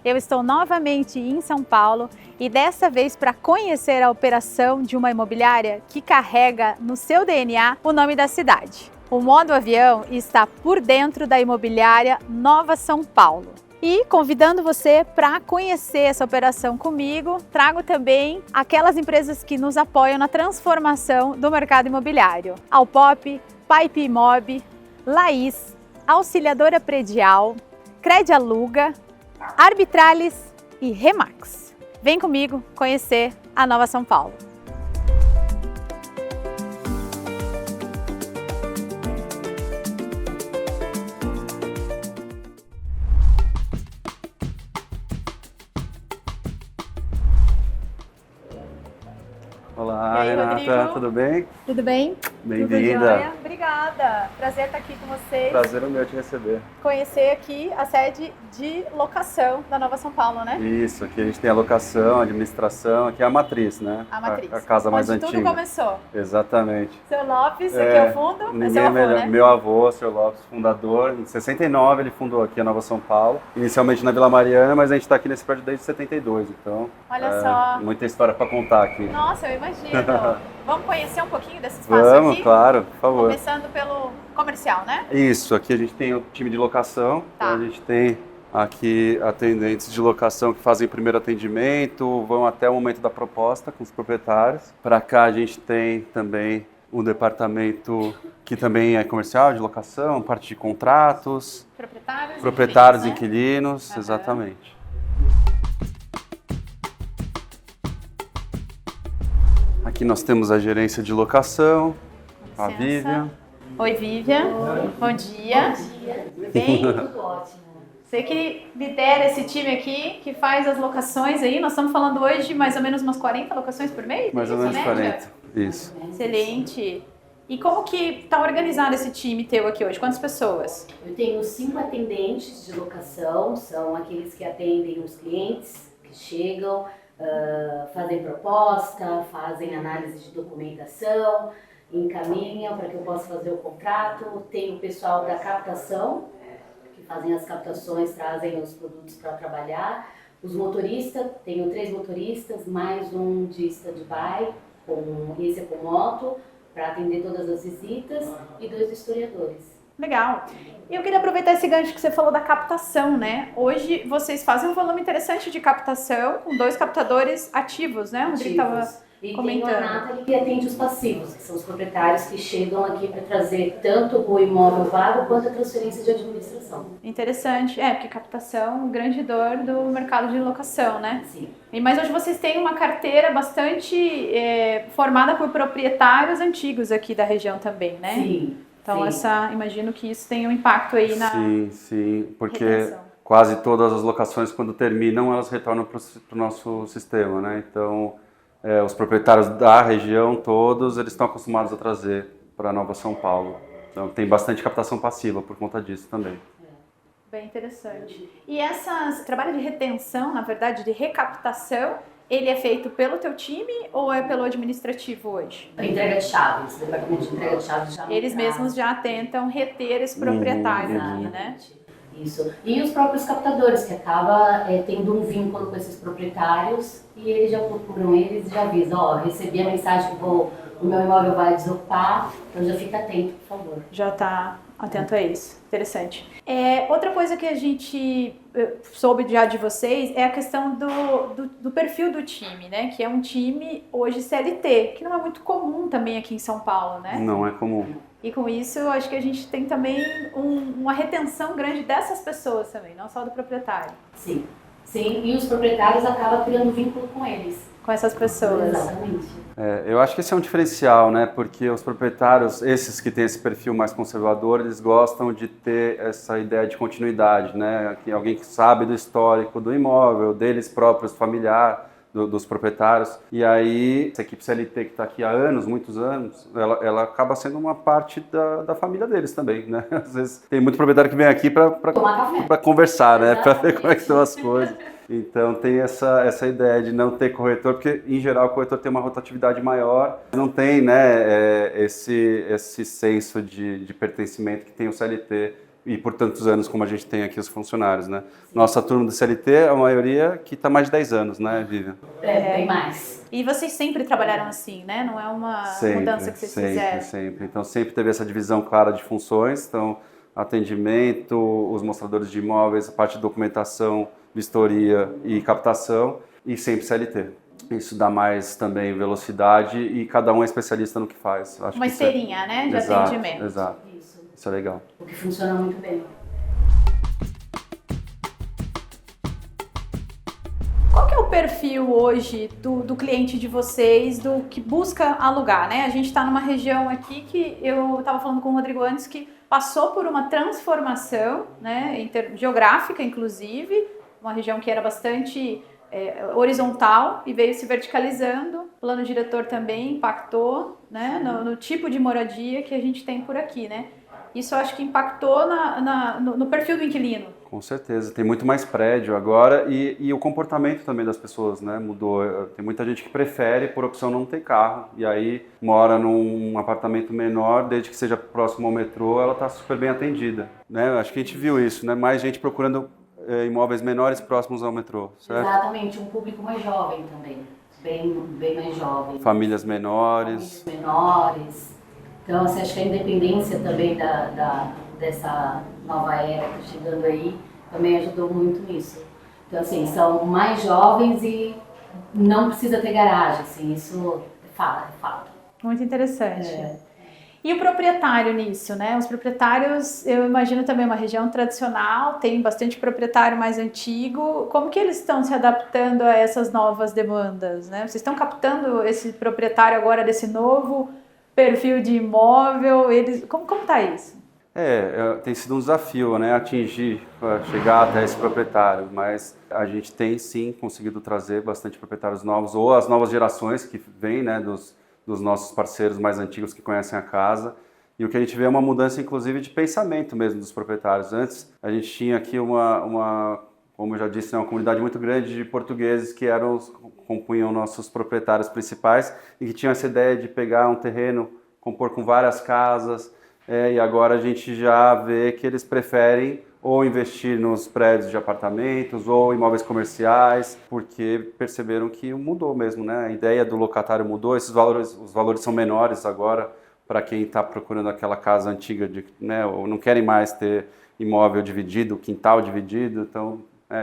Eu estou novamente em São Paulo e dessa vez para conhecer a operação de uma imobiliária que carrega no seu DNA o nome da cidade. O Modo Avião está por dentro da imobiliária Nova São Paulo. E convidando você para conhecer essa operação comigo, trago também aquelas empresas que nos apoiam na transformação do mercado imobiliário. Alpop, Pipe Imob, Laís, Auxiliadora Predial, Credialuga, Arbitralis e Remax. Vem comigo conhecer a Nova São Paulo. Olá, E aí, Renata, Rodrigo? tudo bem? Tudo bem? Bem-vinda. Tudo jóia? Obrigada. Prazer estar aqui com vocês. Prazer é meu te receber. Conhecer aqui a sede de locação da Nova São Paulo, né? Isso, aqui a gente tem a locação, a administração, aqui é a matriz, né? A matriz. A casa mais onde antiga. tudo começou. Exatamente. Seu Lopes, aqui é o fundo, é Ninguém seu é avô, melhor. né? Meu avô, Sr. Lopes, fundador. Em 69 ele fundou aqui a Nova São Paulo. Inicialmente na Vila Mariana, mas a gente está aqui nesse prédio desde 72. Então, Olha só. muita história para contar aqui. Nossa, eu imagino. Vamos conhecer um pouquinho desse espaço Vamos, aqui? claro, por favor. Começando pelo comercial, né? Isso, aqui a gente tem o time de locação, Tá. então a gente tem aqui atendentes de locação que fazem o primeiro atendimento, vão até o momento da proposta com os proprietários. Para cá a gente tem também um departamento que também é comercial, de locação, parte de contratos, inquilinos, proprietários, né? inquilinos, Aham. exatamente. Aqui nós temos a gerência de locação, Com a licença. Vivian. Oi, Vivian. Bom dia. Tudo bem? Tudo ótimo. Você que lidera esse time aqui, que faz as locações aí. Nós estamos falando hoje de mais ou menos umas 40 locações por mês? Mais ou Isso, menos né, 40, Jeff? isso. Excelente. E como que está organizado esse time teu aqui hoje? Quantas pessoas? Eu tenho 5 atendentes de locação, são aqueles que atendem os clientes que chegam, fazem proposta, fazem análise de documentação, encaminham para que eu possa fazer o contrato. Tem o pessoal da captação, que fazem as captações, trazem os produtos para trabalhar. Os motoristas, tenho 3 motoristas, mais um de stand-by, esse é com moto, para atender todas as visitas, e 2 historiadores. Legal. E eu queria aproveitar esse gancho que você falou da captação, né? Hoje vocês fazem um volume interessante de captação com 2 captadores ativos, né? O Rodrigo estava E comentando. tem a Nathalie que atende os passivos, que são os proprietários que chegam aqui para trazer tanto o imóvel vago quanto a transferência de administração. Interessante. Porque captação é um grande dor do mercado de locação, né? Sim. Mas hoje vocês têm uma carteira bastante formada por proprietários antigos aqui da região também, né? Sim. Então sim. imagino que isso tenha um impacto aí na Sim, porque retenção. quase todas as locações, quando terminam, elas retornam para o nosso sistema, né? Então, os proprietários da região todos, eles estão acostumados a trazer para Nova São Paulo. Então, tem bastante captação passiva por conta disso também. Bem interessante. E esse trabalho de retenção, na verdade, de recaptação, ele é feito pelo teu time ou é pelo administrativo hoje? A entrega de chaves, o departamento de entrega de chaves já não Eles traz. mesmos já tentam reter esse proprietário aqui, né? Exatamente. Isso. E os próprios captadores, que acaba tendo um vínculo com esses proprietários e eles já procuram eles e já avisam, recebi a mensagem que o meu imóvel vai desocupar, então já fica atento, por favor. Já está atento a isso. Interessante. Outra coisa que a gente soube já de vocês é a questão do perfil do time, né? Que é um time hoje CLT, que não é muito comum também aqui em São Paulo, né? Não é comum. E com isso, eu acho que a gente tem também uma retenção grande dessas pessoas também, não só do proprietário. Sim, e os proprietários acabam criando vínculo com eles. Com essas pessoas. Exatamente. Eu acho que esse é um diferencial, né? Porque os proprietários, esses que têm esse perfil mais conservador, eles gostam de ter essa ideia de continuidade, né? Alguém que sabe do histórico do imóvel, deles próprios, familiar, dos proprietários. E aí, essa equipe CLT que está aqui há anos, muitos anos, ela acaba sendo uma parte da família deles também, né? Às vezes tem muito proprietário que vem aqui para conversar, né? Para ver como é que estão as coisas. Então tem essa ideia de não ter corretor, porque em geral o corretor tem uma rotatividade maior, não tem, né, esse senso de pertencimento que tem o CLT e por tantos anos como a gente tem aqui os funcionários, né? Nossa turma do CLT, a maioria que está mais de 10 anos, né, Vivian? Bem mais. E vocês sempre trabalharam assim, né? Não é uma mudança que vocês fizeram? Sempre. Então sempre teve essa divisão clara de funções, então atendimento, os mostradores de imóveis, a parte de documentação, vistoria e captação, e sempre CLT. Isso dá mais também velocidade e cada um é especialista no que faz. Acho Uma que esteirinha, né, de exato, atendimento. Exato, isso é legal. O que funciona muito bem. Qual que é o perfil hoje do cliente de vocês, do que busca alugar, né? A gente está numa região aqui que eu estava falando com o Rodrigo antes, que passou por uma transformação, né, geográfica inclusive, uma região que era bastante horizontal e veio se verticalizando. O plano diretor também impactou, né, no tipo de moradia que a gente tem por aqui, né? Isso eu acho que impactou no perfil do inquilino. Com certeza, tem muito mais prédio agora e o comportamento também das pessoas, né, mudou. Tem muita gente que prefere, por opção, não ter carro e aí mora num apartamento menor, desde que seja próximo ao metrô, ela está super bem atendida, né? Acho que a gente viu isso, né? Mais gente procurando imóveis menores próximos ao metrô, certo? Exatamente, um público mais jovem também, bem mais jovem. Famílias menores. Famílias menores. Então, assim, acho que a independência também dessa nova era que está chegando aí também ajudou muito nisso. Então, assim, são mais jovens e não precisa ter garagem, assim, isso é fato. Muito interessante. E o proprietário nisso, né? Os proprietários, eu imagino também uma região tradicional, tem bastante proprietário mais antigo. Como que eles estão se adaptando a essas novas demandas, né? Vocês estão captando esse proprietário agora desse novo perfil de imóvel? Como está isso? Tem sido um desafio, né, chegar até esse proprietário, mas a gente tem sim conseguido trazer bastante proprietários novos, ou as novas gerações que vêm, né, dos nossos parceiros mais antigos que conhecem a casa. E o que a gente vê é uma mudança, inclusive, de pensamento mesmo dos proprietários. Antes, a gente tinha aqui como eu já disse, uma comunidade muito grande de portugueses que compunham nossos proprietários principais e que tinham essa ideia de pegar um terreno, compor com várias casas, e agora a gente já vê que eles preferem ou investir nos prédios de apartamentos ou imóveis comerciais, porque perceberam que mudou mesmo, né? A ideia do locatário mudou, os valores são menores agora para quem está procurando aquela casa antiga, né? Ou não querem mais ter imóvel dividido, quintal dividido, então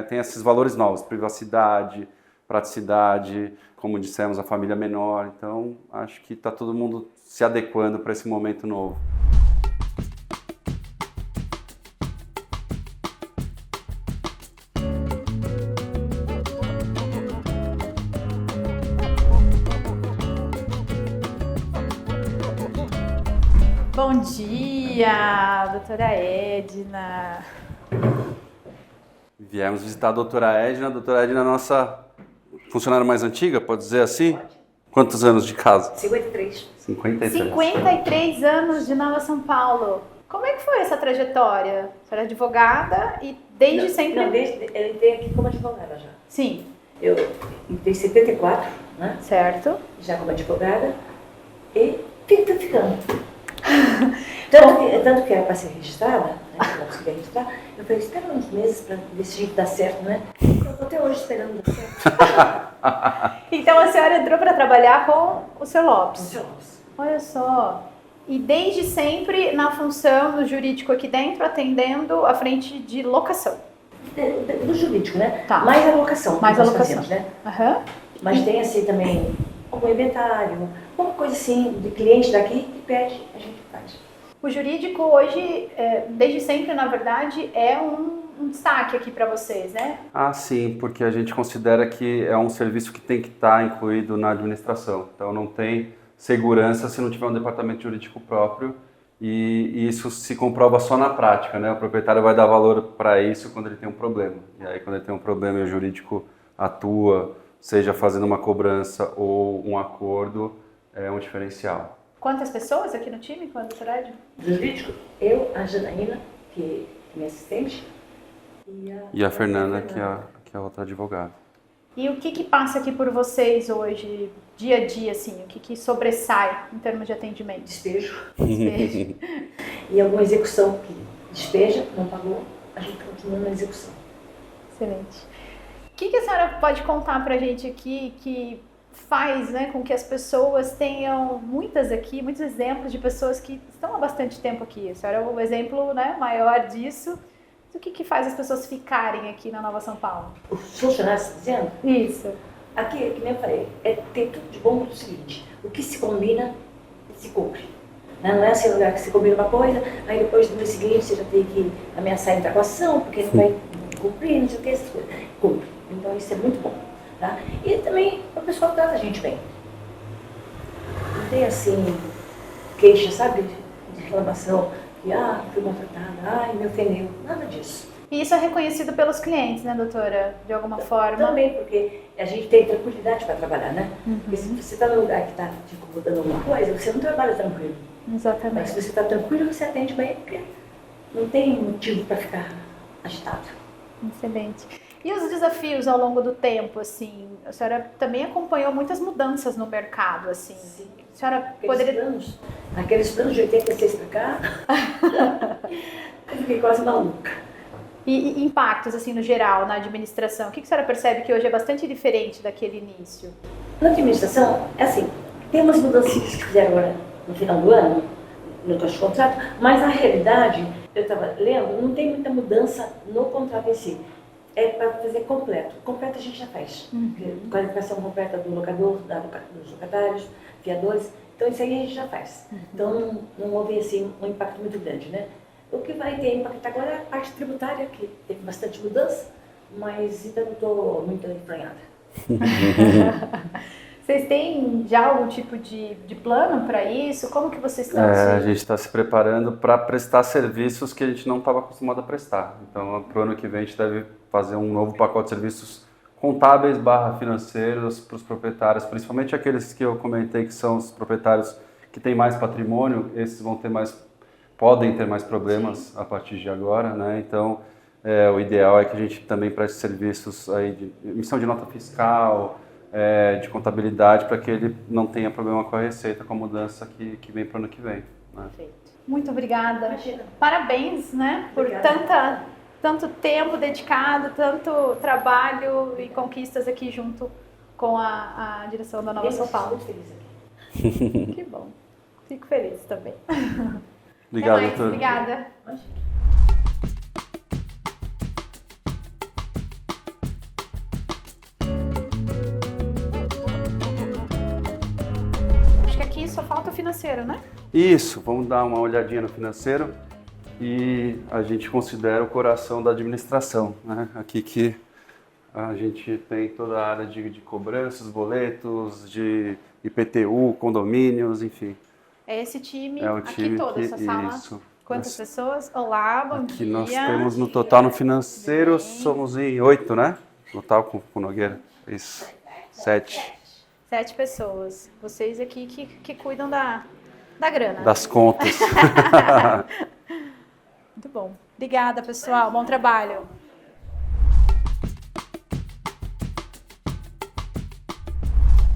tem esses valores novos, privacidade, praticidade, como dissemos, a família menor, então acho que está todo mundo se adequando para esse momento novo. Bom dia, doutora Edna. Viemos visitar a doutora Edna. A doutora Edna é a nossa funcionária mais antiga, pode dizer assim? Pode. Quantos anos de casa? 53. 53 anos de Nova São Paulo. Como é que foi essa trajetória? A senhora é advogada e desde sempre... Não, eu entrei aqui como advogada já. Sim. Eu entrei em 74, né? Certo. Já como advogada e tô ficando. Tanto que era para ser registrada, né? Para conseguir registrar, eu falei, espera uns meses para ver se a gente dá certo, né? Eu tô até hoje esperando dar certo. Então a senhora entrou para trabalhar com o Sr. Lopes. Com o Sr. Lopes. Olha só. E desde sempre na função do jurídico aqui dentro, atendendo à frente de locação. Do jurídico, né? Tá. Mais a locação. Mais a locação. Fazemos, né? Uhum. Mas tem assim também algum inventário, alguma coisa assim, de cliente daqui que pede, a gente faz. O jurídico hoje, desde sempre, na verdade, é um destaque aqui para vocês, né? Ah, sim, porque a gente considera que é um serviço que tem que estar incluído na administração. Então não tem segurança se não tiver um departamento jurídico próprio e isso se comprova só na prática, né? O proprietário vai dar valor para isso quando ele tem um problema. E aí quando ele tem um problema e o jurídico atua, seja fazendo uma cobrança ou um acordo, é um diferencial. Quantas pessoas aqui no time com a doutora Edna? Do jurídico, eu, a Janaína, que é minha assistente, e a Fernanda, que é a outra advogada. E o que passa aqui por vocês hoje, dia a dia, assim? O que sobressai em termos de atendimento? Despejo. E alguma execução que despeja, não pagou, a gente continua na execução. Excelente. O que a senhora pode contar pra gente aqui que faz, né, com que as pessoas tenham muitos exemplos de pessoas que estão há bastante tempo aqui? A senhora é um exemplo, né, maior disso. O que faz as pessoas ficarem aqui na Nova São Paulo? Os funcionários dizendo? Isso. Aqui, que nem eu falei, é ter tudo de bom do seguinte, o que se combina, se cumpre. Não é assim lugar que você combina uma coisa, aí depois no mês seguinte você já tem que ameaçar entrar com a ação, porque não vai cumprir, não sei o que, essas coisas. Cumpre. Então isso é muito bom. Tá? E também o pessoal trata a gente bem. Não tem assim, queixa, sabe, de reclamação, que fui maltratada, me ofendeu, nada disso. E isso é reconhecido pelos clientes, né, doutora? De alguma forma? Também, porque a gente tem tranquilidade para trabalhar, né? Porque se você está num lugar que está te incomodando alguma coisa, você não trabalha tranquilo. Exatamente. Mas se você está tranquilo, você atende bem, porque não tem motivo para ficar agitado. Excelente. E os desafios ao longo do tempo, assim? A senhora também acompanhou muitas mudanças no mercado, assim. Sim. A senhora poderia... Aqueles planos de 86 para cá, eu fiquei quase maluca. E impactos, assim, no geral, na administração? O que a senhora percebe que hoje é bastante diferente daquele início? Na administração, é assim, tem umas mudanças que fizeram agora no final do ano, no contrato, mas na realidade, eu estava lendo, não tem muita mudança no contrato em si. É para fazer completo. Completo a gente já faz. Qualificação completa do locador, dos locatários, fiadores. Então isso aí a gente já faz. Então não houve assim um impacto muito grande, né? O que vai ter impacto agora é a parte tributária, que teve bastante mudança, mas ainda não estou muito enfranhada. Vocês têm já algum tipo de plano para isso? Como que vocês estão? A gente está se preparando para prestar serviços que a gente não estava acostumado a prestar. Então, para o ano que vem, a gente deve fazer um novo pacote de serviços contábeis / financeiros para os proprietários, principalmente aqueles que eu comentei que são os proprietários que têm mais patrimônio, esses podem ter mais problemas a partir de agora, né? Então, o ideal é que a gente também preste serviços aí de emissão de nota fiscal, de contabilidade, para que ele não tenha problema com a receita, com a mudança que vem para o ano que vem. Né? Perfeito. Muito obrigada. Imagina. Parabéns, né, por tanto tempo dedicado, tanto trabalho e conquistas aqui junto com a direção da Nova São Paulo. Estou muito feliz aqui. Que bom. Fico feliz também. Obrigado, Até mais. doutor. Obrigada. Acho que aqui só falta o financeiro, né? Isso, vamos dar uma olhadinha no financeiro e a gente considera o coração da administração, né? Aqui que a gente tem toda a área de cobranças, boletos, de IPTU, condomínios, enfim. É esse time, É o aqui time toda essa sala. isso. Quantas pessoas? Olá, bom Aqui dia. nós temos no total no financeiro, Tudo bem? somos em 8, né? Total com o Nogueira. Isso. 7. 7 pessoas. Vocês aqui que cuidam da grana. Das contas. Muito bom. Obrigada, pessoal. Bom trabalho.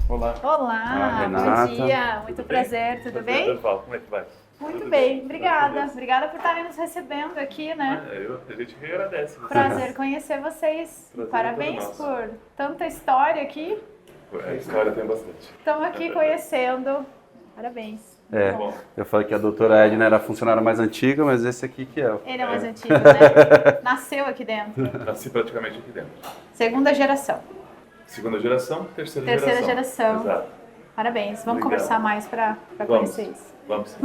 Olá. Olá, Renata. bom dia. Muito prazer, tudo bem? Como é que vai? Muito Tudo bem, obrigada. Obrigada por estarem nos recebendo aqui, né? A gente que agradece. Prazer conhecer vocês. Prazer Parabéns todo por tanta história aqui. A história tem bastante. Estamos aqui conhecendo. Parabéns. Bom, Eu falei que a doutora Edna era a funcionária mais antiga, mas esse aqui que é. Ele é mais antigo, né? Nasceu aqui dentro. nasci praticamente aqui dentro. Segunda geração. Segunda geração, terceira Terceira geração. Exato. Parabéns. Vamos Obrigado. conversar mais para Vamos. conhecer isso. Vamos sim.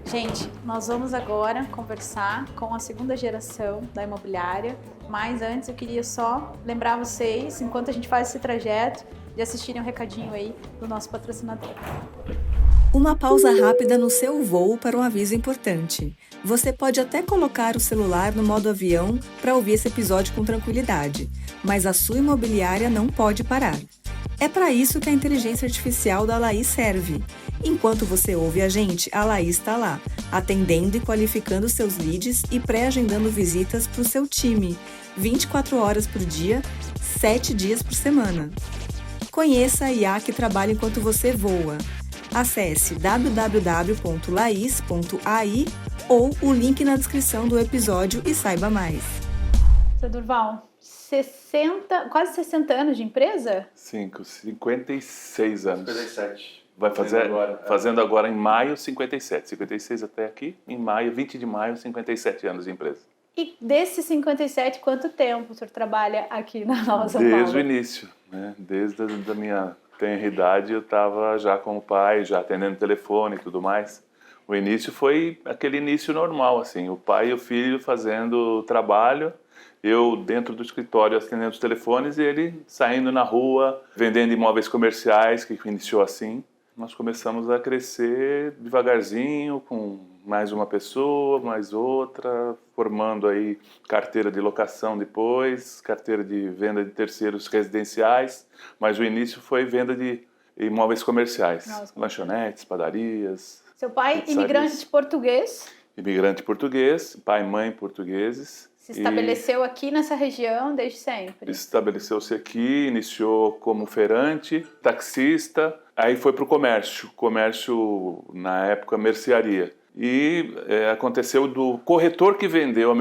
Gente, nós vamos agora conversar com a segunda geração da imobiliária, mas antes eu queria só lembrar vocês, enquanto a gente faz esse trajeto, de assistirem um recadinho aí do nosso patrocinador. Uma pausa rápida no seu voo para um aviso importante. Você pode até colocar o celular no modo avião para ouvir esse episódio com tranquilidade, mas a sua imobiliária não pode parar. É para isso que a inteligência artificial da Laís serve. Enquanto você ouve a gente, a Laís está lá, atendendo e qualificando seus leads e pré-agendando visitas para o seu time, 24 horas por dia, 7 dias por semana. Conheça a IA que trabalha enquanto você voa. Acesse www.lais.ai ou o link na descrição do episódio e saiba mais. Seu Durval, quase 60 anos de empresa? 56 anos. 57. Vai fazer agora, fazendo agora em maio 57. 56 até aqui, em maio, 20 de maio, 57 anos de empresa. E desses 57, quanto tempo o senhor trabalha aqui na Nova São Paulo? Desde o início, né? Desde a minha tenra idade eu estava já com o pai, já atendendo telefone e tudo mais. O início foi aquele início normal, assim, o pai e o filho fazendo trabalho, eu dentro do escritório atendendo os telefones e ele saindo na rua, vendendo imóveis comerciais, que iniciou assim. Nós começamos a crescer devagarzinho, com mais uma pessoa, mais outra, formando aí carteira de locação depois, carteira de venda de terceiros residenciais, mas o início foi venda de imóveis comerciais, lanchonetes, padarias. Seu pai, pizzarias. imigrante português, Imigrante português, pai e mãe portugueses. se estabeleceu aqui nessa região desde sempre. Estabeleceu-se aqui, iniciou como feirante, taxista, aí foi para o comércio, na época, mercearia. E aconteceu do corretor que vendeu a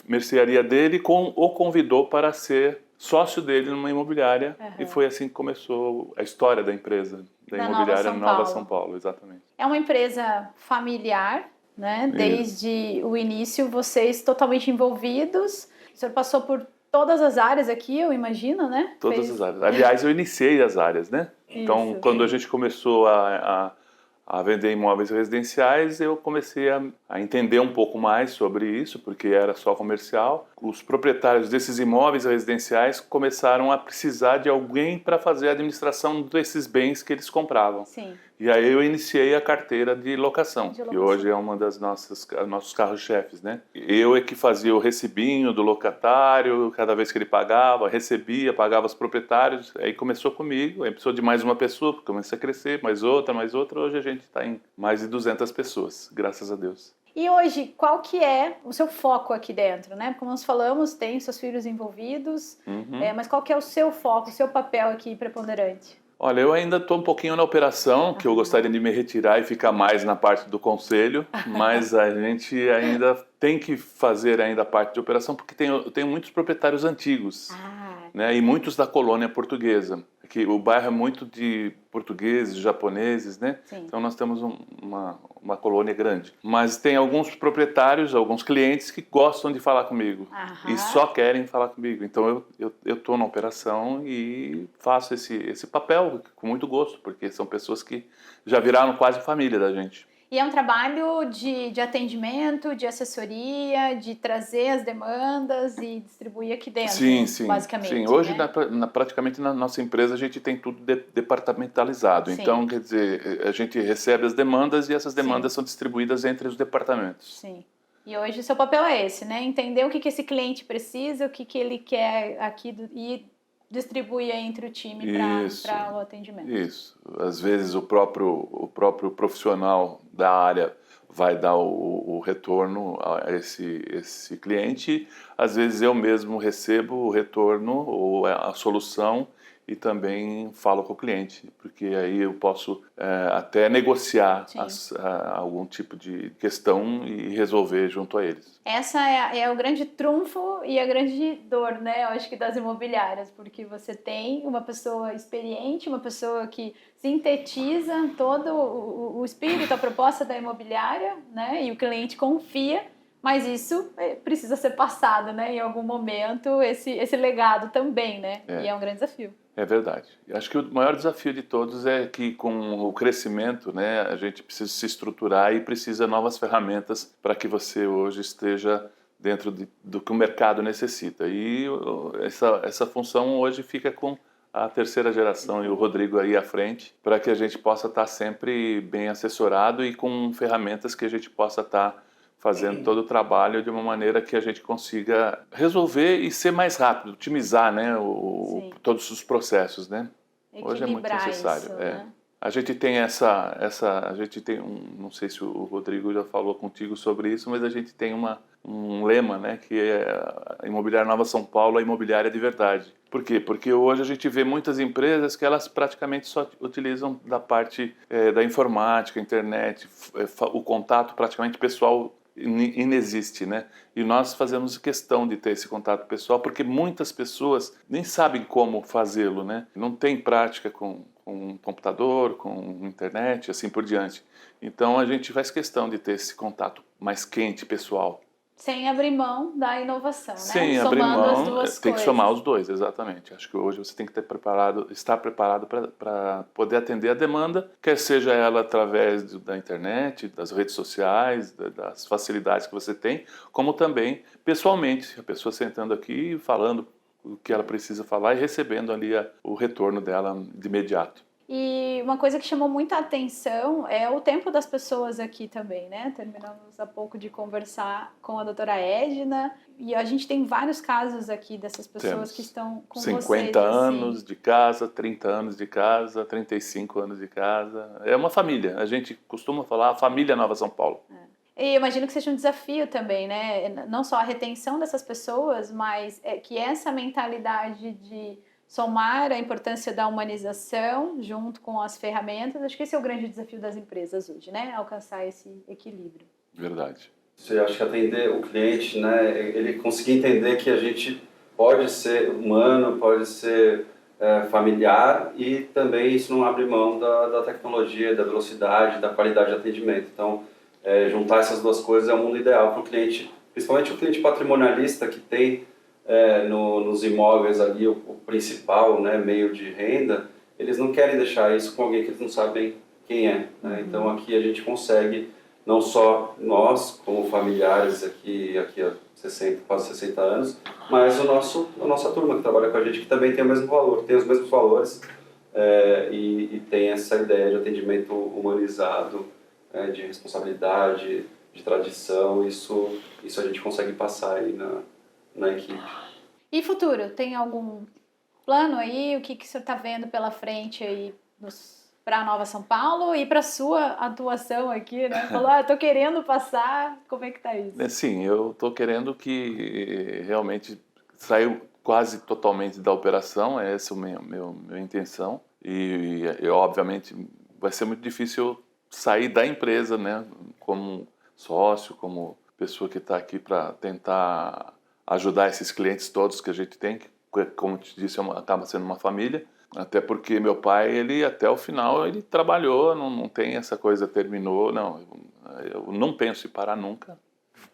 mercearia dele o convidou para ser sócio dele numa imobiliária. E foi assim que começou a história da empresa, da imobiliária Nova São Paulo, exatamente. É uma empresa familiar, né? Desde o início, vocês totalmente envolvidos. O senhor passou por todas as áreas aqui, eu imagino, né? Todas as áreas. Aliás, eu iniciei as áreas, né? Então, quando a gente começou a vender imóveis residenciais, eu comecei a entender um pouco mais sobre isso, porque era só comercial. Os proprietários desses imóveis residenciais começaram a precisar de alguém para fazer a administração desses bens que eles compravam. Sim. E aí eu iniciei a carteira de locação, que hoje é uma das nossos carros-chefes, né? Eu é que fazia o recibinho do locatário, cada vez que ele pagava, recebia, pagava os proprietários. Aí começou comigo, aí precisou de mais uma pessoa, porque comecei a crescer, mais outra. Hoje a gente está em mais de 200 pessoas, graças a Deus. E hoje, qual que é o seu foco aqui dentro, né? Como nós falamos, tem seus filhos envolvidos, mas qual que é o seu foco, o seu papel aqui preponderante? Olha, eu ainda estou um pouquinho na operação, que eu gostaria de me retirar e ficar mais na parte do conselho, mas a gente ainda tem que fazer ainda a parte de operação, porque eu tenho muitos proprietários antigos, né, e muitos da colônia portuguesa. Que o bairro é muito de portugueses, japoneses, né? Sim. Então nós temos uma colônia grande. Mas tem alguns proprietários, alguns clientes que gostam de falar comigo e só querem falar comigo. Então eu estou na operação e faço esse papel com muito gosto, porque são pessoas que já viraram quase família da gente. E é um trabalho de atendimento, de assessoria, de trazer as demandas e distribuir aqui dentro, basicamente. Sim, hoje praticamente na nossa empresa a gente tem tudo departamentalizado. Sim. Então, quer dizer, a gente recebe as demandas e essas demandas são distribuídas entre os departamentos. Sim. E hoje o seu papel é esse, né? Entender o que esse cliente precisa, o que ele quer aqui e distribui entre o time para o atendimento. Isso. Às vezes o próprio profissional da área vai dar o retorno a esse cliente. Às vezes eu mesmo recebo o retorno ou a solução e também falo com o cliente, porque aí eu posso até negociar algum tipo de questão e resolver junto a eles. Essa é o grande trunfo e a grande dor, né, eu acho que das imobiliárias, porque você tem uma pessoa experiente, uma pessoa que sintetiza todo o espírito, a proposta da imobiliária, né, e o cliente confia, mas isso precisa ser passado, né, em algum momento, esse legado também, né, e é um grande desafio. É verdade. Acho que o maior desafio de todos é que com o crescimento, né, a gente precisa se estruturar e precisa de novas ferramentas para que você hoje esteja dentro do que o mercado necessita. E essa função hoje fica com a terceira geração e o Rodrigo aí à frente, para que a gente possa estar sempre bem assessorado e com ferramentas que a gente possa estar fazendo todo o trabalho de uma maneira que a gente consiga resolver e ser mais rápido, otimizar, né, todos os processos, né? Hoje é muito necessário. Isso, né? a gente tem a gente tem não sei se o Rodrigo já falou contigo sobre isso, mas a gente tem um lema, né, que é a Imobiliária Nova São Paulo, a imobiliária de verdade. Por quê? Porque hoje a gente vê muitas empresas que elas praticamente só utilizam da parte da informática, internet, o contato praticamente pessoal inexiste, né? E nós fazemos questão de ter esse contato pessoal porque muitas pessoas nem sabem como fazê-lo, né? Não tem prática com um computador, com internet, assim por diante. Então a gente faz questão de ter esse contato mais quente, pessoal. Sem abrir mão da inovação, né? Sem abrir mão, tem que somar os dois, exatamente. Acho que hoje você tem que estar preparado para poder atender a demanda, quer seja ela através da internet, das redes sociais, das facilidades que você tem, como também pessoalmente, a pessoa sentando aqui e falando o que ela precisa falar e recebendo ali o retorno dela de imediato. E uma coisa que chamou muita atenção é o tempo das pessoas aqui também, né? Terminamos há pouco de conversar com a doutora Edna e a gente tem vários casos aqui dessas pessoas que estão com 50 vocês, anos assim. de casa, 30 anos de casa, 35 anos de casa. É uma família. A gente costuma falar a família Nova São Paulo. E eu imagino que seja um desafio também, né? Não só a retenção dessas pessoas, mas que essa mentalidade de somar a importância da humanização junto com as ferramentas, acho que esse é o grande desafio das empresas hoje, né? Alcançar esse equilíbrio. Verdade. Você acha que atender o cliente, né, ele conseguir entender que a gente pode ser humano, pode ser familiar e também isso não abre mão da tecnologia, da velocidade, da qualidade de atendimento. Então, juntar essas duas coisas é o mundo ideal para o cliente, principalmente o cliente patrimonialista que tem nos imóveis ali o principal, né, meio de renda. Eles não querem deixar isso com alguém que eles não sabem quem é, né? Então aqui a gente consegue, não só nós como familiares aqui há quase 60 anos, mas a nossa turma que trabalha com a gente, que também tem o mesmo valor, tem os mesmos valores e tem essa ideia de atendimento humanizado, de responsabilidade, de tradição. Isso a gente consegue passar aí na equipe. E futuro? Tem algum plano aí? O que o senhor está vendo pela frente aí para a Nova São Paulo e para a sua atuação aqui, né? Falou, estou querendo passar, como é que está isso? Sim, eu estou querendo que realmente saiu quase totalmente da operação, essa é a minha intenção. E obviamente vai ser muito difícil sair da empresa, né? Como sócio, como pessoa que está aqui para tentar ajudar esses clientes todos que a gente tem, que, como te disse, acaba sendo uma família. Até porque meu pai, ele até o final, ele trabalhou, não tem essa coisa, terminou, não. Eu não penso em parar nunca.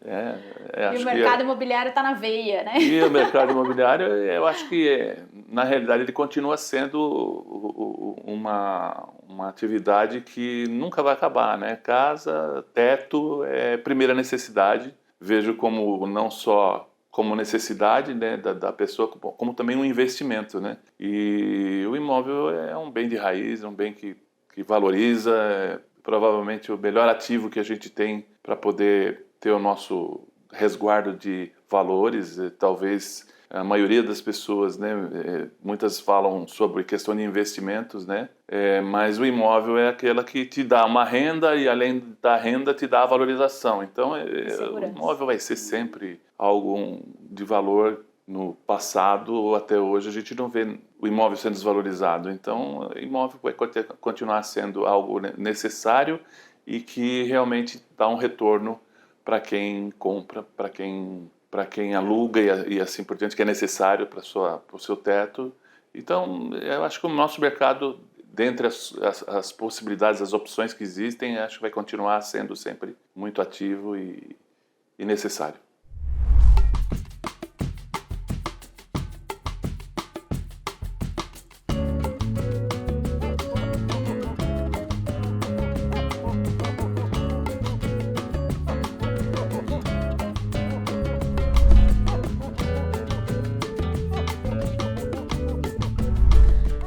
E o mercado imobiliário está na veia, né? E o mercado imobiliário, eu acho que, na realidade, ele continua sendo uma atividade que nunca vai acabar, né? Casa, teto, é primeira necessidade. Vejo como não só como necessidade, né, da pessoa, como também um investimento, né? E o imóvel é um bem de raiz, é um bem que valoriza, provavelmente o melhor ativo que a gente tem para poder ter o nosso resguardo de valores. Talvez a maioria das pessoas, né, muitas falam sobre questão de investimentos, né? Mas o imóvel é aquela que te dá uma renda e além da renda te dá a valorização. Então o imóvel vai ser sempre algo de valor. No passado ou até hoje a gente não vê o imóvel sendo desvalorizado. Então o imóvel vai continuar sendo algo necessário e que realmente dá um retorno para quem compra, para quem aluga e assim por diante, que é necessário para o seu teto. Então, eu acho que o nosso mercado, dentre as possibilidades, as opções que existem, acho que vai continuar sendo sempre muito ativo e necessário.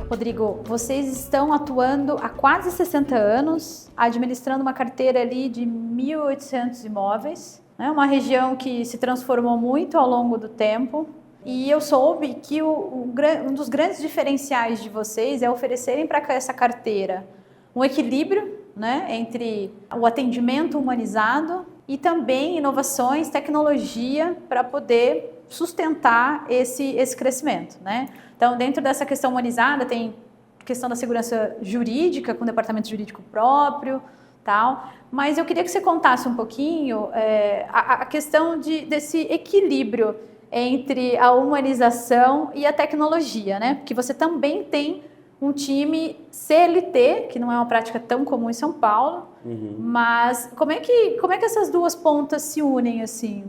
Rodrigo, vocês estão atuando há quase 60 anos, administrando uma carteira ali de 1.800 imóveis, né? Uma região que se transformou muito ao longo do tempo. E eu soube que um dos grandes diferenciais de vocês é oferecerem para essa carteira um equilíbrio, né, entre o atendimento humanizado e também inovações, tecnologia para poder sustentar esse crescimento, né? Então, dentro dessa questão humanizada, tem questão da segurança jurídica, com o departamento jurídico próprio, tal. Mas eu queria que você contasse um pouquinho a questão desse equilíbrio entre a humanização e a tecnologia, né? Porque você também tem um time CLT, que não é uma prática tão comum em São Paulo, mas como é que essas duas pontas se unem assim?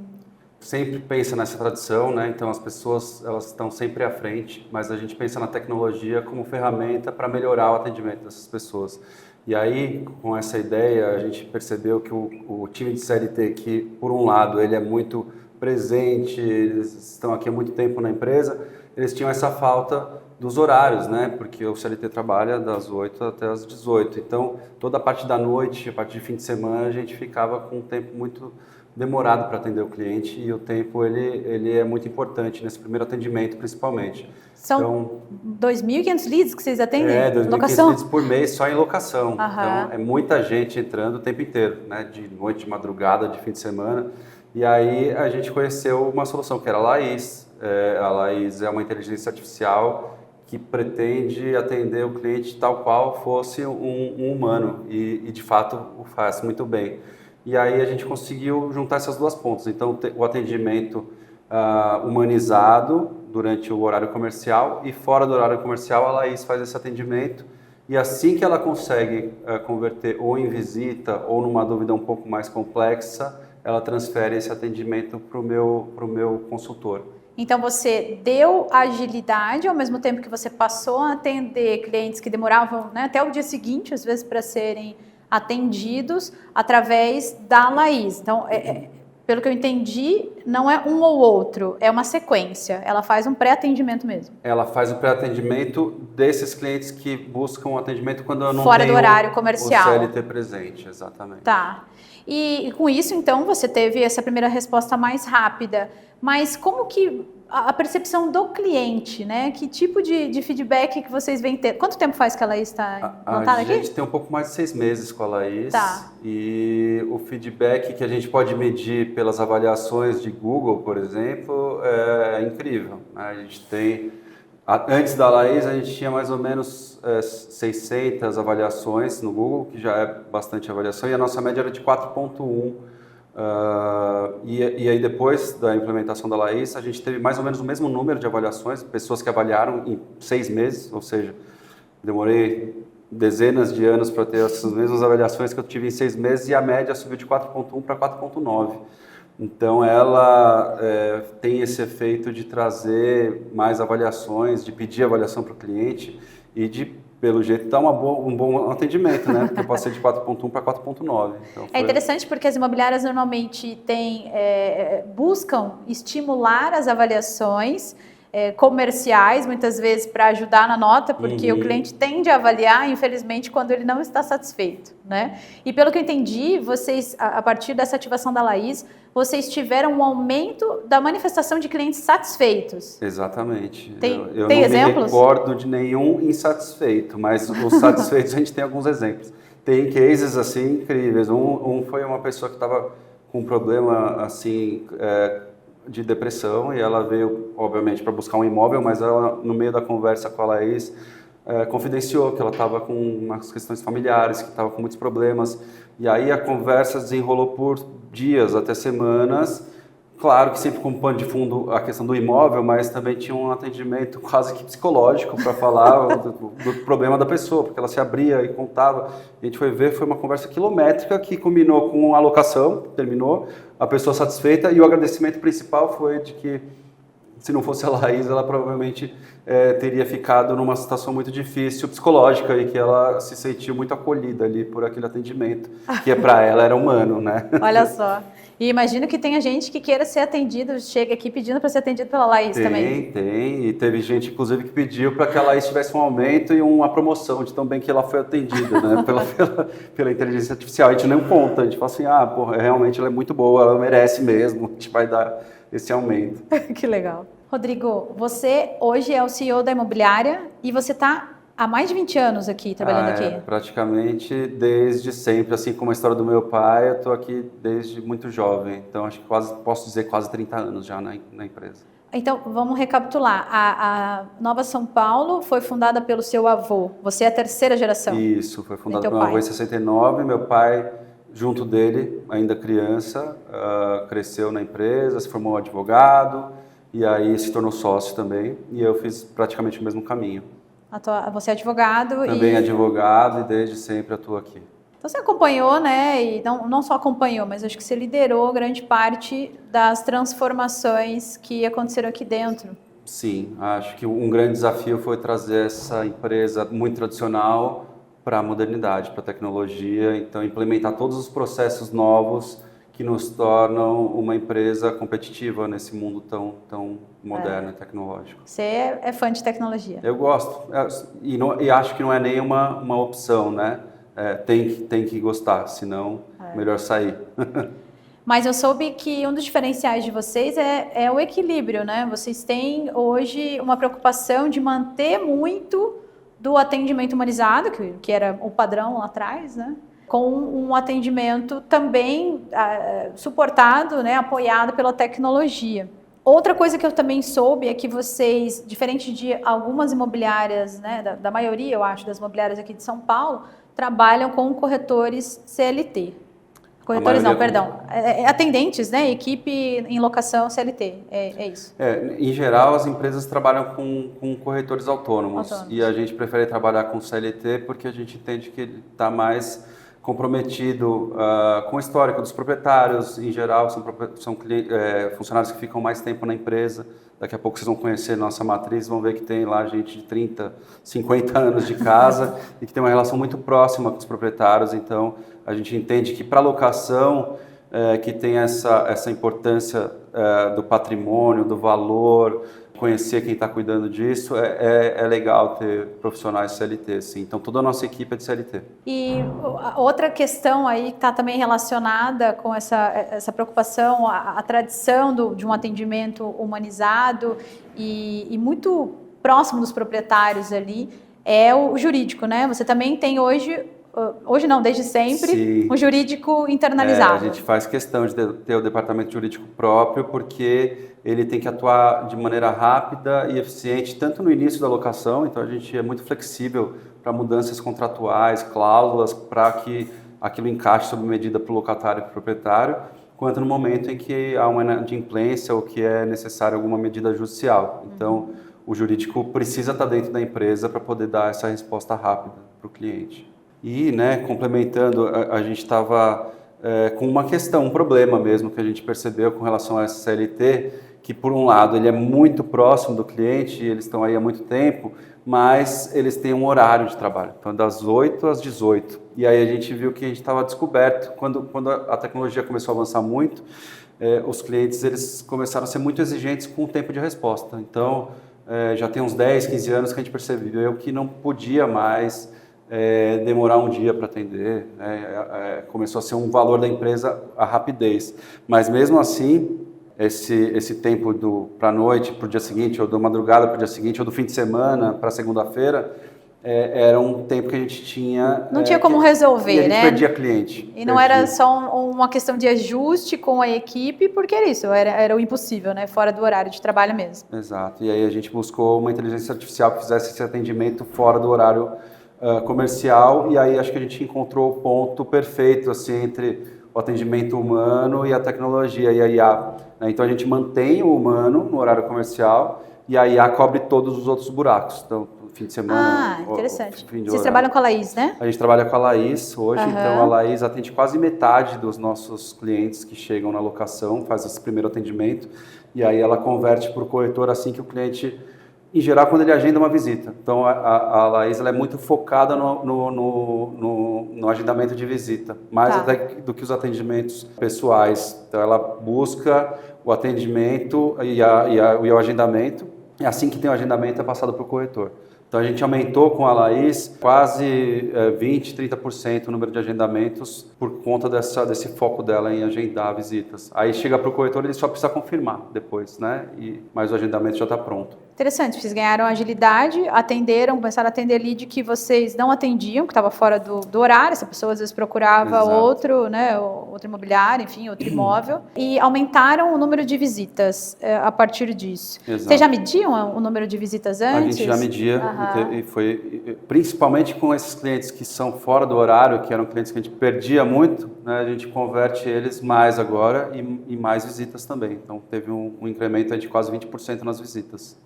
Sempre pensa nessa tradição, né? Então as pessoas elas estão sempre à frente, mas a gente pensa na tecnologia como ferramenta para melhorar o atendimento dessas pessoas. E aí, com essa ideia, a gente percebeu que o time de CLT, que por um lado ele é muito presente, eles estão aqui há muito tempo na empresa, eles tinham essa falta dos horários, né? Porque o CLT trabalha das 8 até as 18. Então, toda a parte da noite, a parte de fim de semana, a gente ficava com um tempo muito demorado para atender o cliente, e o tempo ele é muito importante nesse primeiro atendimento, principalmente. São então, 2.500 leads que vocês atendem? 2.500 leads por mês só em locação. Uhum. Então, é muita gente entrando o tempo inteiro, né? De noite, de madrugada, de fim de semana. E aí a gente conheceu uma solução que era a Laís. A Laís é uma inteligência artificial que pretende atender o cliente tal qual fosse um humano, e de fato o faz muito bem. E aí a gente conseguiu juntar essas duas pontas. Então, o atendimento humanizado durante o horário comercial, e fora do horário comercial a Laís faz esse atendimento, e assim que ela consegue converter ou em visita ou numa dúvida um pouco mais complexa, ela transfere esse atendimento para o meu consultor. Então você deu agilidade ao mesmo tempo que você passou a atender clientes que demoravam, né, até o dia seguinte, às vezes, para serem atendidos através da Laís. Então, pelo que eu entendi, não é um ou outro, é uma sequência. Ela faz um pré-atendimento mesmo. Ela faz o pré-atendimento desses clientes que buscam atendimento quando eu não fora tenho do horário comercial. O CLT presente, exatamente. Tá. E com isso, então, você teve essa primeira resposta mais rápida. Mas como que a percepção do cliente, né? Que tipo de feedback que vocês vêm ter? Quanto tempo faz que a Laís está implantada aqui? A gente tem um pouco mais de 6 meses com a Laís. Tá. E o feedback que a gente pode medir pelas avaliações de Google, por exemplo, é incrível. A gente tem... Antes da Laís, a gente tinha mais ou menos 600 avaliações no Google, que já é bastante avaliação, e a nossa média era de 4.1. E aí depois da implementação da Laís, a gente teve mais ou menos o mesmo número de avaliações, pessoas que avaliaram em 6 meses, ou seja, demorei dezenas de anos para ter essas mesmas avaliações que eu tive em 6 meses, e a média subiu de 4.1 para 4.9. Então ela tem esse efeito de trazer mais avaliações, de pedir avaliação para o cliente e de, pelo jeito, dar um bom atendimento, né? Porque eu passei de 4.1 para 4.9. Então É interessante porque as imobiliárias normalmente buscam estimular as avaliações comerciais, muitas vezes para ajudar na nota, porque o cliente tende a avaliar, infelizmente, quando ele não está satisfeito, né? E pelo que eu entendi, vocês, a partir dessa ativação da Laís, vocês tiveram um aumento da manifestação de clientes satisfeitos. Exatamente. Tem eu exemplos? Não me recordo de nenhum insatisfeito, mas os satisfeitos a gente tem alguns exemplos. Tem cases assim incríveis. Um foi uma pessoa que estava com um problema assim de depressão, e ela veio, obviamente, para buscar um imóvel, mas ela, no meio da conversa com a Laís, confidenciou que ela estava com umas questões familiares, que estava com muitos problemas, e aí a conversa desenrolou por dias, até semanas, claro que sempre com pano de fundo a questão do imóvel, mas também tinha um atendimento quase que psicológico para falar do problema da pessoa, porque ela se abria e contava. A gente foi ver, foi uma conversa quilométrica que combinou com a locação, terminou, a pessoa satisfeita, e o agradecimento principal foi de que, se não fosse a Laís, ela provavelmente teria ficado numa situação muito difícil psicológica, e que ela se sentiu muito acolhida ali por aquele atendimento, que para ela era humano, né? Olha só. E imagino que tenha gente que queira ser atendido, chega aqui pedindo para ser atendido pela Laís também. Tem. E teve gente, inclusive, que pediu para que a Laís tivesse um aumento e uma promoção, de tão bem que ela foi atendida, né? pela inteligência artificial. A gente não conta, a gente fala assim, realmente ela é muito boa, ela merece mesmo, a gente vai dar esse aumento. Que legal. Rodrigo, você hoje é o CEO da imobiliária e você está há mais de 20 anos aqui, trabalhando aqui. Praticamente desde sempre, assim como a história do meu pai, eu estou aqui desde muito jovem. Então, acho que posso dizer quase 30 anos já na empresa. Então, vamos recapitular. A Nova São Paulo foi fundada pelo seu avô. Você é a terceira geração. Isso, foi fundada pelo meu avô em 69. Meu pai, junto dele, ainda criança, cresceu na empresa, se formou advogado e aí se tornou sócio também. E eu fiz praticamente o mesmo caminho. Você é advogado Também advogado e desde sempre atuo aqui. Então você acompanhou, né, e não só acompanhou, mas acho que você liderou grande parte das transformações que aconteceram aqui dentro. Sim, acho que um grande desafio foi trazer essa empresa muito tradicional para a modernidade, para a tecnologia, então implementar todos os processos novos que nos tornam uma empresa competitiva nesse mundo tão moderno e tecnológico. Você é fã de tecnologia? Eu gosto, e acho que não é nem uma opção, né? Tem que gostar, senão melhor sair. Mas eu soube que um dos diferenciais de vocês é o equilíbrio, né? Vocês têm hoje uma preocupação de manter muito do atendimento humanizado, que era o padrão lá atrás, né? Com um atendimento também suportado, né, apoiado pela tecnologia. Outra coisa que eu também soube é que vocês, diferente de algumas imobiliárias, né, da maioria, eu acho, das imobiliárias aqui de São Paulo, trabalham com corretores CLT. Corretores não, perdão. Atendentes, né, equipe em locação CLT, é isso. Em geral, as empresas trabalham com corretores autônomos. E a gente prefere trabalhar com CLT porque a gente entende que ele está mais comprometido com o histórico dos proprietários. Em geral, são funcionários que ficam mais tempo na empresa. Daqui a pouco vocês vão conhecer nossa matriz, vão ver que tem lá gente de 30, 50 anos de casa e que tem uma relação muito próxima com os proprietários. Então, a gente entende que para a locação, que tem essa importância do patrimônio, do valor, conhecer quem está cuidando disso, é legal ter profissionais CLT, sim. Então, toda a nossa equipe é de CLT. E outra questão aí que está também relacionada com essa preocupação, a tradição de um atendimento humanizado e muito próximo dos proprietários ali, é o jurídico, né? Você também tem hoje não, desde sempre, sim, um jurídico internalizado. A gente faz questão de ter o departamento jurídico próprio, porque ele tem que atuar de maneira rápida e eficiente, tanto no início da locação, então a gente é muito flexível para mudanças contratuais, cláusulas, para que aquilo encaixe sob medida para o locatário e para o proprietário, quanto no momento em que há uma inadimplência ou que é necessária alguma medida judicial. Então, o jurídico precisa estar dentro da empresa para poder dar essa resposta rápida para o cliente. E, né, complementando, a gente estava com uma questão, um problema mesmo que a gente percebeu com relação a CLT, que por um lado ele é muito próximo do cliente, eles estão aí há muito tempo, mas eles têm um horário de trabalho, então das 8 às 18. E aí a gente viu que a gente estava descoberto, quando a tecnologia começou a avançar muito, os clientes eles começaram a ser muito exigentes com o tempo de resposta. Então, já tem uns 10, 15 anos que a gente percebeu que não podia mais demorar um dia para atender, começou a ser um valor da empresa a rapidez, mas mesmo assim esse tempo para a noite, para o dia seguinte, ou da madrugada para o dia seguinte, ou do fim de semana para segunda-feira, era um tempo que a gente tinha... Não tinha como resolver, né? E a gente perdia cliente. E não era só uma questão de ajuste com a equipe, porque era isso, era o impossível, né? Fora do horário de trabalho mesmo. Exato, e aí a gente buscou uma inteligência artificial que fizesse esse atendimento fora do horário comercial, e aí acho que a gente encontrou o ponto perfeito assim, entre o atendimento humano e a tecnologia e a IA. Então a gente mantém o humano no horário comercial e a IA cobre todos os outros buracos. Então, fim de semana... interessante. Vocês trabalham com a Laís, né? A gente trabalha com a Laís hoje, então a Laís atende quase metade dos nossos clientes que chegam na locação, faz esse primeiro atendimento, e aí ela converte para o corretor assim que o cliente... Em geral, quando ele agenda uma visita. Então, a Laís ela é muito focada no agendamento de visita, mais até do que os atendimentos pessoais. Então, ela busca o atendimento e o agendamento, e assim que tem o agendamento é passado para o corretor. Então, a gente aumentou com a Laís quase 20%, 30% o número de agendamentos por conta desse foco dela em agendar visitas. Aí chega para o corretor, ele só precisa confirmar depois, né? Mas o agendamento já está pronto. Interessante, vocês ganharam agilidade, atenderam, começaram a atender lead que vocês não atendiam, que estava fora do horário, essa pessoa às vezes procurava Exato. outro, né, outro imobiliário, enfim, outro imóvel, e aumentaram o número de visitas a partir disso. Exato. Vocês já mediam o número de visitas antes? A gente já media, Aham. e foi principalmente com esses clientes que são fora do horário, que eram clientes que a gente perdia muito, né, a gente converte eles mais agora e mais visitas também. Então teve um incremento aí de quase 20% nas visitas.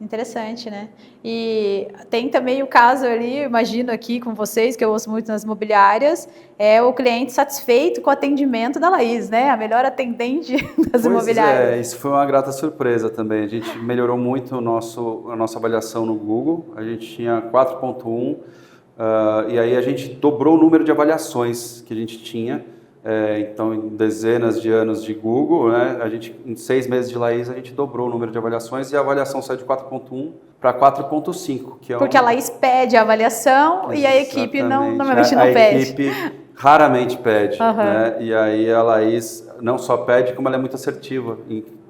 Interessante, né? E tem também o caso ali, imagino aqui com vocês, que eu ouço muito nas imobiliárias, é o cliente satisfeito com o atendimento da Laís, né? A melhor atendente das imobiliárias. Isso foi uma grata surpresa também. A gente melhorou muito a nossa avaliação no Google. A gente tinha 4.1 e aí a gente dobrou o número de avaliações que a gente tinha. Então, em dezenas de anos de Google, né, em 6 meses de Laís, a gente dobrou o número de avaliações e a avaliação saiu de 4.1 para 4.5, que é Porque a Laís pede a avaliação e a equipe normalmente não pede. A equipe raramente pede, Uhum. né? E aí a Laís não só pede, como ela é muito assertiva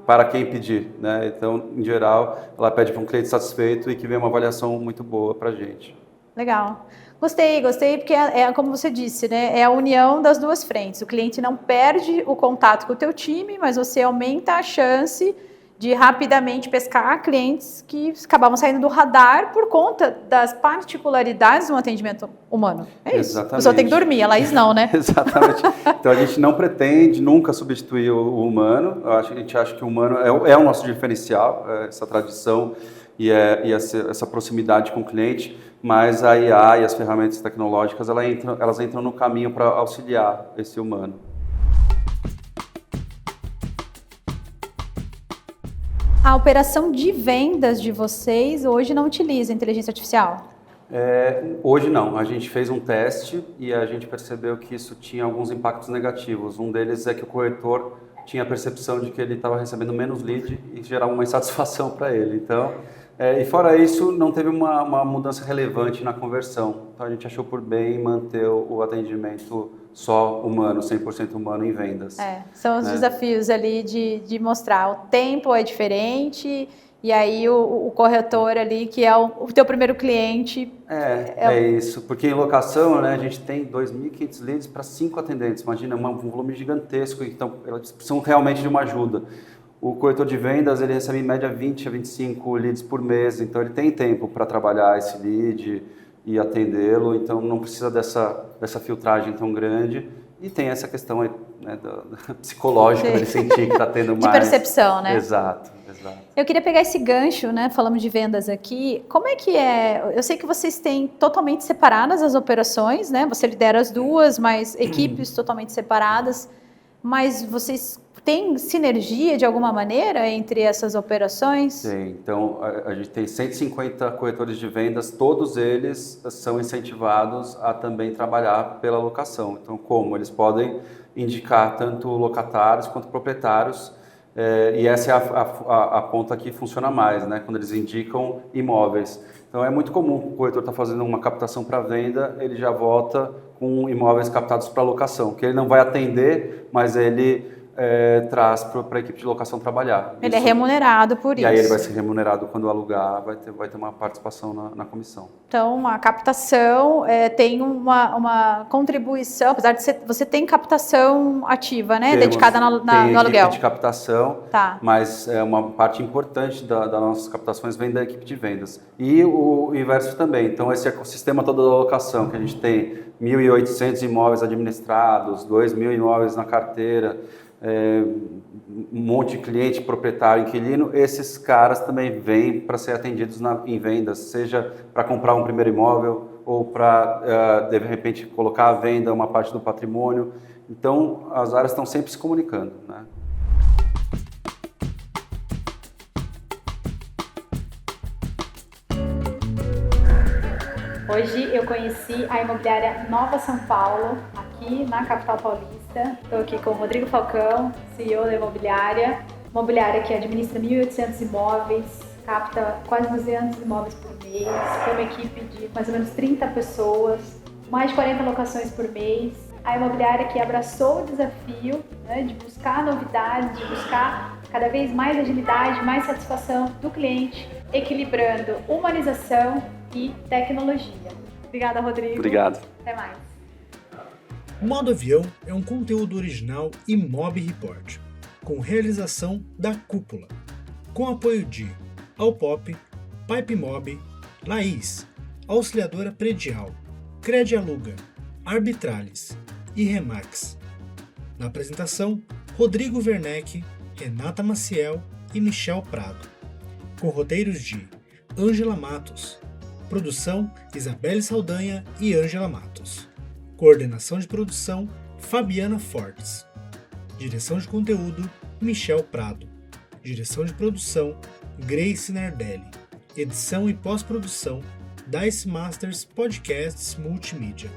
para quem pedir, né? Então, em geral, ela pede para um cliente satisfeito e que venha uma avaliação muito boa para a gente. Legal. Gostei, porque como você disse, né? É a união das duas frentes. O cliente não perde o contato com o teu time, mas você aumenta a chance de rapidamente pescar clientes que acabavam saindo do radar por conta das particularidades do atendimento humano. É isso. Exatamente. A pessoa tem que dormir, a Laís não, né? Exatamente. Então a gente não pretende nunca substituir o humano. A gente acha que o humano é o nosso diferencial, essa tradição e essa proximidade com o cliente. Mas a IA e as ferramentas tecnológicas elas entram no caminho para auxiliar esse humano. A operação de vendas de vocês hoje não utiliza inteligência artificial? Hoje não. A gente fez um teste e a gente percebeu que isso tinha alguns impactos negativos. Um deles é que o corretor tinha a percepção de que ele estava recebendo menos lead e gerava uma insatisfação para ele. Então, e fora isso, não teve uma mudança relevante na conversão. Então a gente achou por bem manter o atendimento só humano, 100% humano em vendas. São os desafios ali de mostrar. O tempo é diferente e aí o corretor ali, que é o teu primeiro cliente... É isso, porque em locação, né, a gente tem 2.500 leads para 5 atendentes. Imagina, um volume gigantesco, então elas precisam realmente de uma ajuda. O corretor de vendas, ele recebe em média 20 a 25 leads por mês, então ele tem tempo para trabalhar esse lead e atendê-lo, então não precisa dessa filtragem tão grande. E tem essa questão aí, né, psicológica, dele sentir que está tendo mais... De percepção, né? Exato. Eu queria pegar esse gancho, né? Falamos de vendas aqui. Como é que é? Eu sei que vocês têm totalmente separadas as operações, né? Você lidera as duas, mas equipes totalmente separadas. Mas vocês têm sinergia de alguma maneira entre essas operações? Sim, então a gente tem 150 corretores de vendas, todos eles são incentivados a também trabalhar pela locação. Então, como? Eles podem indicar tanto locatários quanto proprietários, e essa é a ponta que funciona mais, né? Quando eles indicam imóveis. Então é muito comum o corretor estar fazendo uma captação para venda, ele já volta com imóveis captados para locação, que ele não vai atender, mas ele traz para a equipe de locação trabalhar. Ele é remunerado por isso. E aí ele vai ser remunerado quando alugar, vai ter uma participação na comissão. Então, a captação tem uma contribuição, apesar de você tem captação ativa, né? Dedicada no aluguel. Tem de captação, tá. Mas uma parte importante das nossas captações vem da equipe de vendas. E o inverso também. Então, esse ecossistema todo da locação, que a gente tem 1.800 imóveis administrados, 2.000 imóveis na carteira, um monte de cliente, proprietário, inquilino, esses caras também vêm para ser atendidos em vendas, seja para comprar um primeiro imóvel ou para, de repente, colocar à venda uma parte do patrimônio. Então, as áreas estão sempre se comunicando, né? Hoje eu conheci a imobiliária Nova São Paulo, aqui na capital paulista. Estou aqui com o Rodrigo Falcão, CEO da imobiliária. Imobiliária que administra 1.800 imóveis, capta quase 200 imóveis por mês, tem uma equipe de mais ou menos 30 pessoas, mais de 40 locações por mês. A imobiliária que abraçou o desafio, né, de buscar novidades, de buscar cada vez mais agilidade, mais satisfação do cliente equilibrando humanização e tecnologia. Obrigada, Rodrigo. Obrigado. Até mais. Modo Avião é um conteúdo original Imob Report, com realização da Cúpula, com apoio de Alpop, Pipe Mob, Laís, Auxiliadora Predial, Credialuga, Arbitralis e Remax. Na apresentação, Rodrigo Werneck, Renata Maciel e Michel Prado, com roteiros de Ângela Matos, produção Isabelle Saldanha e Ângela Matos, coordenação de produção Fabiana Fortes, direção de conteúdo Michel Prado, direção de produção Grace Nardelli, edição e pós-produção Dice Masters Podcasts Multimídia.